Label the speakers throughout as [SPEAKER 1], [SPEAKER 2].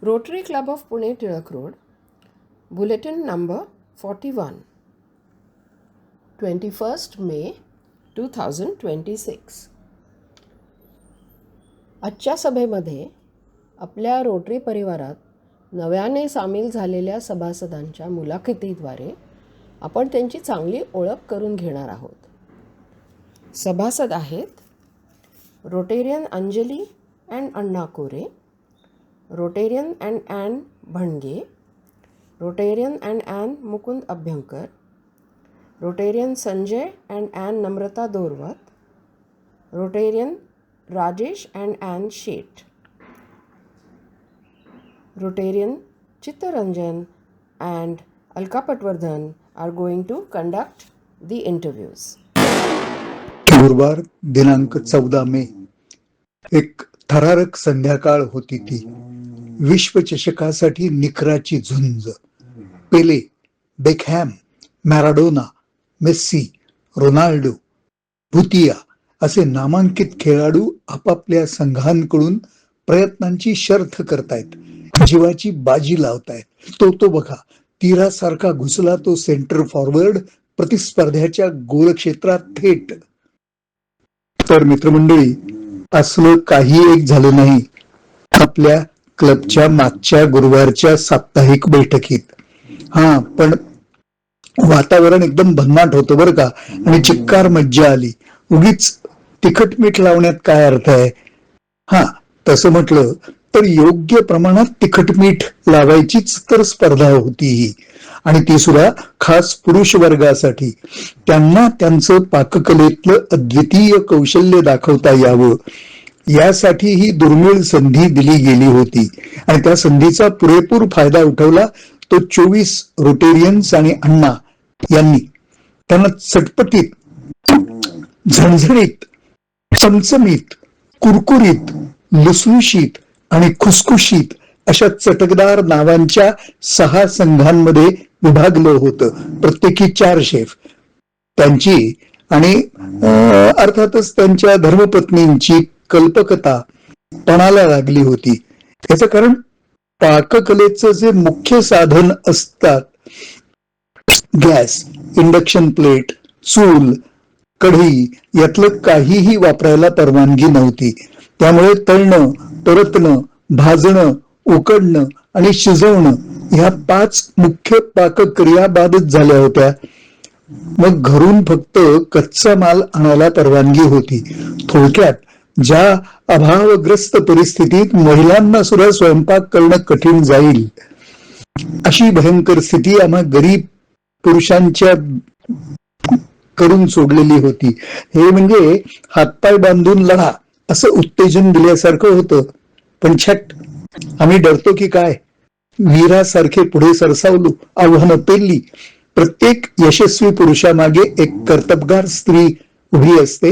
[SPEAKER 1] Rotary Club of Pune, Tilak Road, Bulletin number 41, 21st May 2026. आजच्या सभेमध्ये आपल्या rotary परिवारात नव्याने सामील झालेल्या सभासदांच्या मुलाखतीद्वारे आपण त्यांची चांगली ओळख करून घेणार आहोत. सभासद आहेत Rotarian Anjali and Anna Kore, Rotarian and Ann Bhanage, Rotarian and Ann Mukund Abhyankar, Rotarian Sanjay and Ann Namrata Dorwat, Rotarian Rajesh and Ann Shet, Rotarian Chittaranjan and Alka Patwardhan are going to conduct the interviews.
[SPEAKER 2] गुरुवार दिनांक 14 मे एक थरारक संध्याकाळ होती. ती विश्वचषकासाठी निकराची झुंज. पेले, बेकहॅम, मॅराडोना, मेस्सी, रोनाल्डो, भुतिया असे नामांकित खेळाडू आपापल्या संघांकडून प्रयत्नांची शर्थ करतायत, जीवाची बाजी लावतायत. तो बघा, तीरासारखा घुसला तो सेंटर फॉरवर्ड प्रतिस्पर्ध्याच्या गोलक्षेत्रात थेट. तर मित्रमंडळी, असलं काही एक झालं नाही आपल्या क्लबच्या मागच्या गुरुवारच्या साप्ताहिक बैठकीत. पण वातावरण एकदम भन्नाट होतं बरं का, आणि चिक्कार मज्जा आली. उगीच तिखट मीठ लावण्यात काय अर्थ आहे? तसं म्हटलं तर योग्य प्रमाणात तिखट मीठ लावायचीच तर स्पर्धा होती ही, आणि ती सुद्धा खास पुरुष वर्गासाठी. त्यांना त्यांचं पाककलेतलं अद्वितीय कौशल्य दाखवता यावं यासाठी ही दुर्मिळ संधी दिली गेली होती, आणि त्या संधीचा पुरेपूर फायदा उठवला तो 24 रोटेरियन्स आणि अण्णा यांनी. त्यांना चटपटीत, झणझणीत, चमचमीत, कुरकुरीत, लुसलुशीत आणि खुसखुशीत अशा चटकदार नावांच्या 6 संघांमध्ये विभागलं होतं. प्रत्येकी 4 शेफ. त्यांची आणि अर्थातच त्यांच्या धर्मपत्नींची कल्पकता पणाला लागली होती. याचं कारण पाककलेचं जे मुख्य साधन असतात, गॅस, इंडक्शन प्लेट, चूल, कढई यातलं काहीही वापरायला परवानगी नव्हती. त्यामुळे तळणं, परतणं, भाजणं, उकडणं आणि शिजवणं ह्या 5 मुख्य पाकक्रिया बादच झाल्या होत्या. मग घरून फक्त कच्चा माल आणायला परवानगी होती. थोडक्यात, ज्या अभावग्रस्त परिस्थितीत महिलांना सुद्धा स्वयंपाक करणं कठीण जाईल अशी भयंकर स्थिती आम्हा गरीब पुरुषांच्या करून सोडलेली होती. हे म्हणजे हातपाय बांधून लढा असं उत्तेजन दिल्यासारखं होतं. पण छट, आम्ही डरतो की काय? वीरासारखे पुढे सरसावलो, आव्हानं पेलली. प्रत्येक यशस्वी पुरुषामागे एक कर्तबगार स्त्री उभी असते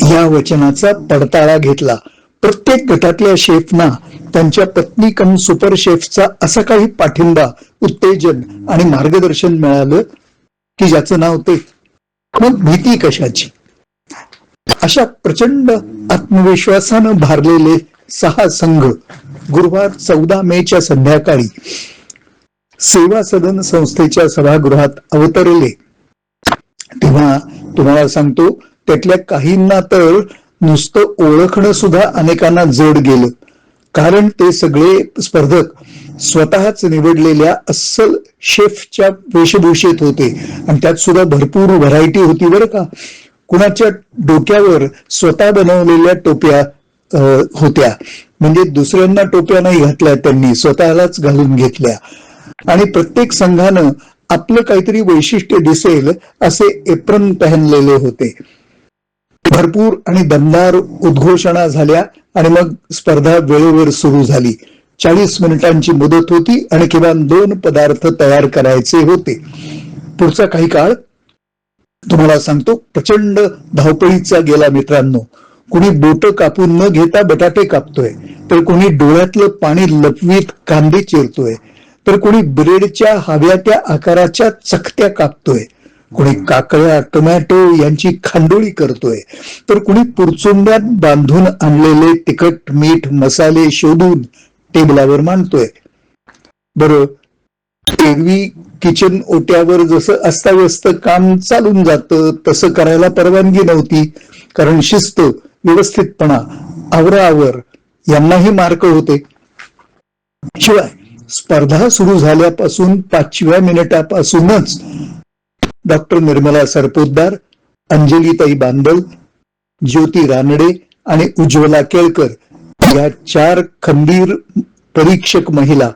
[SPEAKER 2] या वचनाचा पडताळा घेतला. प्रत्येक गटातल्या शेफना त्यांच्या पत्नी कम सुपर शेफचा असा काही पाठिंबा, उत्तेजन आणि मार्गदर्शन मिळालं की ज्याचं नाव ते. मग भीती कशाची? अशा प्रचंड आत्मविश्वासानं भारलेले 6 संघ गुरुवार 14 मेच्या संध्याकाळी सेवा सदन संस्थेच्या सभागृहात अवतरले. तेव्हा तुम्हाला सांगतो, त्यातल्या काहींना तर नुसतं ओळखणं सुद्धा अनेकांना जड गेलं. कारण ते सगळे स्पर्धक स्वतःच निवडलेल्या अस्सल शेफच्या वेशभूषेत होते, आणि त्यात सुद्धा भरपूर व्हरायटी होती बरं का. कुणाच्या डोक्यावर स्वतः बनवलेल्या टोप्या होत्या, म्हणजे दुसऱ्यांना टोप्या नाही घातल्या, त्यांनी स्वतःलाच घालून घेतल्या. आणि प्रत्येक संघानं आपलं काहीतरी वैशिष्ट्य दिसेल असे एप्रन पहनलेले होते. भरपूर आणि दमदार उद्घोषणा झाल्या आणि मग स्पर्धा वेळेवर सुरू झाली. 40 मिनिटांची मुदत होती आणि किमान 2 पदार्थ तयार करायचे होते. पुढचा काही काळ तुम्हाला सांगतो प्रचंड धावपळीचा गेला मित्रांनो. कुणी बोट कापून न घेता बटाटे कापतोय, तर कुणी डोळ्यातलं पाणी लपवीत कांदे चिरतोय, तर कुणी ब्रेडच्या हव्या त्या आकाराच्या चकत्या कापतोय, कुणी काकड्या, टोमॅटो यांची खांडोळी करतोय, तर कुणी पुरचुंड्यात बांधून आणलेले तिखट मीठ मसाले शोधून टेबलावर मांडतोय. बरं, एरवी किचन ओट्यावर जसं अस्ताव्यस्त काम चालून जातं तसं करायला परवानगी नव्हती, कारण शिस्त, व्यवस्थितपणा, आवराआवर यांनाही मार्क होते. शिवाय स्पर्धा सुरू झाल्यापासून 5व्या मिनिटापासूनच डॉक्टर निर्मला सरपोतदार, अंजलीताई बांदल, ज्योती रानडे आणि उज्ज्वला केळकर या 4 खंबीर परीक्षक महिला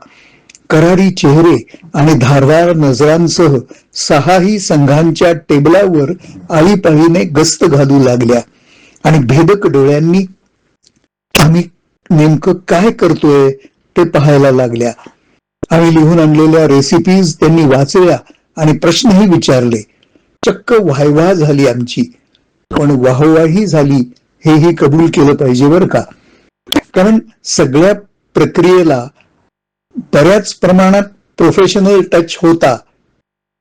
[SPEAKER 2] करारी चेहरे आणि धारदार नजरांसह 6ही संघांच्या टेबलावर आळीपाळीने गस्त घालू लागल्या आणि भेदक डोळ्यांनी आम्ही नेमकं काय करतोय ते पाहायला लागल्या. आम्ही लिहून आणलेल्या रेसिपीज त्यांनी वाचल्या आणि प्रश्नही विचारले. चक्क वाहवा झाली आमची, पण वाहवाही झाली हेही कबूल केलं पाहिजे बरं का. कारण सगळ्या प्रक्रियेला बऱ्याच प्रमाणात प्रोफेशनल टच होता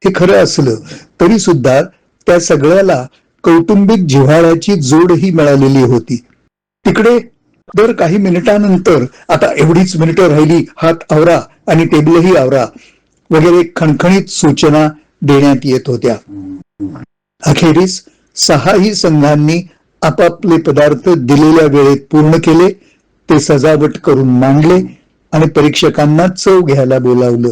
[SPEAKER 2] हे खरं असलं तरी सुद्धा त्या सगळ्याला कौटुंबिक जिव्हाळ्याची जोडही मिळालेली होती. तिकडे दर काही मिनिटानंतर आता एवढीच मिनिटं राहिली, हात आवरा आणि टेबलही आवरा वगैरे खणखणीत सूचना देण्यात येत होत्या. अखेरीस 6ही संघांनी आपापले पदार्थ दिलेल्या वेळेत पूर्ण केले, ते सजावट करून मांडले आणि परीक्षकांना चव घ्यायला बोलावलं.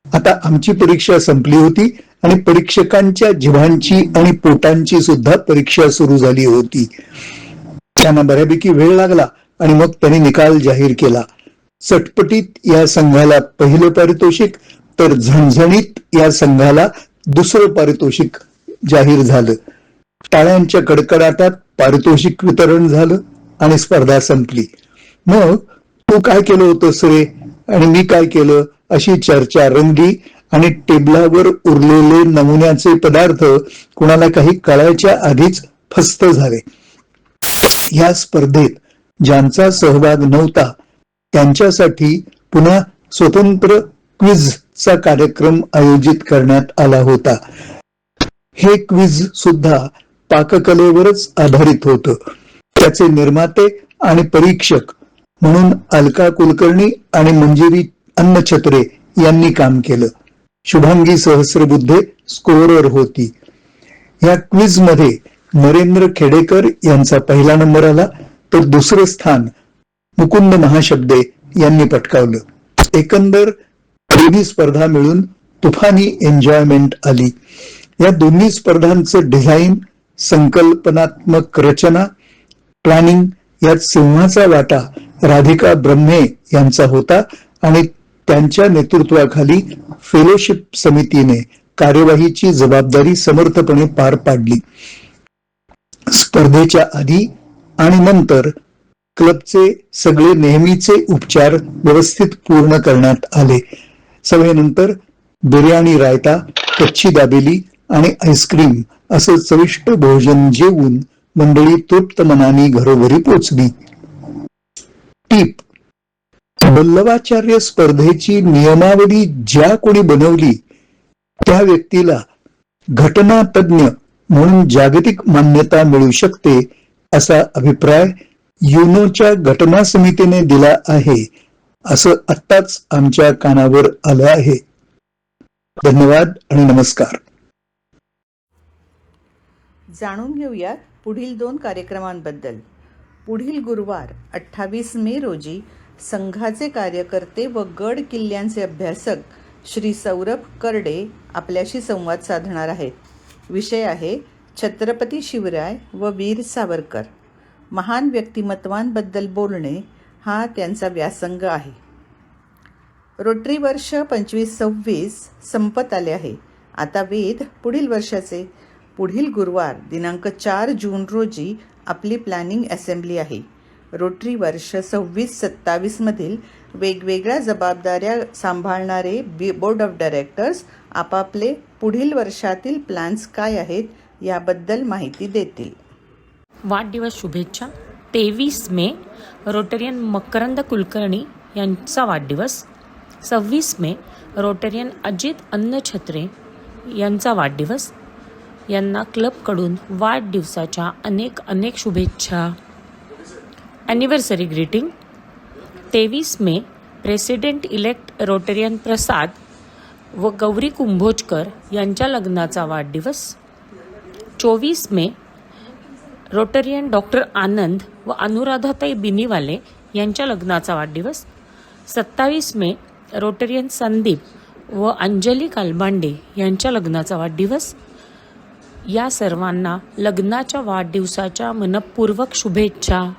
[SPEAKER 2] आता आमची परीक्षा संपली होती आणि परीक्षकांच्या जिव्हांची आणि पोटांची सुद्धा परीक्षा सुरू झाली होती. त्यांना बऱ्यापैकी वेळ लागला आणि मग त्यांनी निकाल जाहीर केला. चटपटीत या संघाला पहिलं पारितोषिक तर झणझणीत या संघाला दुसरं पारितोषिक जाहीर झालं. टाळ्यांच्या कडकडाटात पारितोषिक वितरण झालं आणि स्पर्धा संपली. मग तू काय केलं होतंस रे आणि मी काय केलं अशी चर्चा रंगली आणि टेबलावर उरलेले नमुन्याचे पदार्थ कुणाला काही कळायच्या आधीच फस्त झाले. या स्पर्धेत ज्यांचा सहभाग नव्हता त्यांच्यासाठी पुन्हा स्वतंत्र क्विझचा कार्यक्रम आयोजित करण्यात आला होता. हे क्विझ सुद्धा पाककलेवरच आधारित होतं. त्याचे निर्माते आणि परीक्षक म्हणून अलका कुलकर्णी आणि मंजिरी अन्नछत्रे यांनी काम केलं. शुभांगी सहस्रबुद्धे स्कोरर होती. या क्विझ मध्ये नरेंद्र खेडेकर यांचा पहिला नंबर आला, तर दुसरं स्थान मुकुंद महाशब्दे यांनी पटकावलं. एकंदर दोन्ही स्पर्धा मिळून तुफानी एन्जॉयमेंट आली. या दोन्ही स्पर्धांचं डिझाईन, संकल्पनात्मक रचना, प्लॅनिंग यात सिंहाचा वाटा राधिका ब्रह्मे यांचा होता आणि त्यांच्या नेतृत्वाखाली फेलोशिप समितीने कार्यवाहीची जबाबदारी समर्थपणे पार पाडली. स्पर्धेच्या आधी आणि नंतर क्लबचे सगळे नेहमीचे उपचार व्यवस्थित पूर्ण करण्यात आले. सभेनंतर बिर्याणी, रायता, कच्ची दाबेली आणि आईस्क्रीम असं चविष्ट भोजन जेवून मंडळी तृप्त मनाने घरोघरी पोचली. टीप: वल्लभाचार्य स्पर्धेची नियमावली ज्या कोणी बनवली त्या व्यक्तीला घटना तज्ञ म्हणून जागतिक मान्यता मिळू शकते असा अभिप्राय युनोच्या घटना समितीने दिला आहे, असं आत्ताच आमच्या कानावर आलं आहे. धन्यवाद आणि नमस्कार.
[SPEAKER 3] जाणून घेऊयात पुढील 2 कार्यक्रमांबद्दल. पुढील गुरुवार 28 मे रोजी संघाचे कार्यकर्ते व गड किल्ल्यांचे अभ्यासक श्री सौरभ करडे आपल्याशी संवाद साधणार आहेत. विषय आहे छत्रपती शिवराय व वीर सावरकर. महान व्यक्तिमत्वांबद्दल बोलणे हा त्यांचा व्यासंग आहे. रोटरी वर्ष 25-26 संपत आले आहे. आता वेध पुढील वर्षाचे. पुढील गुरुवार दिनांक 4 जून रोजी आपली प्लॅनिंग असेंब्ली आहे. रोटरी वर्ष 26-27 मधील वेगवेगळ्या जबाबदाऱ्या सांभाळणारे बोर्ड ऑफ डायरेक्टर्स आपापले पुढील वर्षातील प्लॅन्स काय आहेत याबद्दल माहिती देतील.
[SPEAKER 4] वाढदिवस शुभेच्छा. 23 मे रोटरियन मकरंद कुलकर्णी यांचा वाढदिवस. 26 मे रोटरियन अजित अन्नछत्रे यांचा वाढदिवस. यांना क्लबकडून वाढदिवसाच्या अनेक शुभेच्छा. Anniversary greeting. 23 मे प्रेसिडेंट इलेक्ट रोटेरियन प्रसाद व गौरी कुंभोजकर यांच्या लग्नाचा वाढदिवस. 24 मे रोटरियन डॉक्टर आनंद व अनुराधाताई बिनीवाले यांच्या लग्नाचा वाढदिवस. 27 मे रोटरियन संदीप व अंजली कालबांडे यांच्या लग्नाचा वाढदिवस. या सर्वांना लग्नाच्या वाढदिवसाच्या मनपूर्वक शुभेच्छा.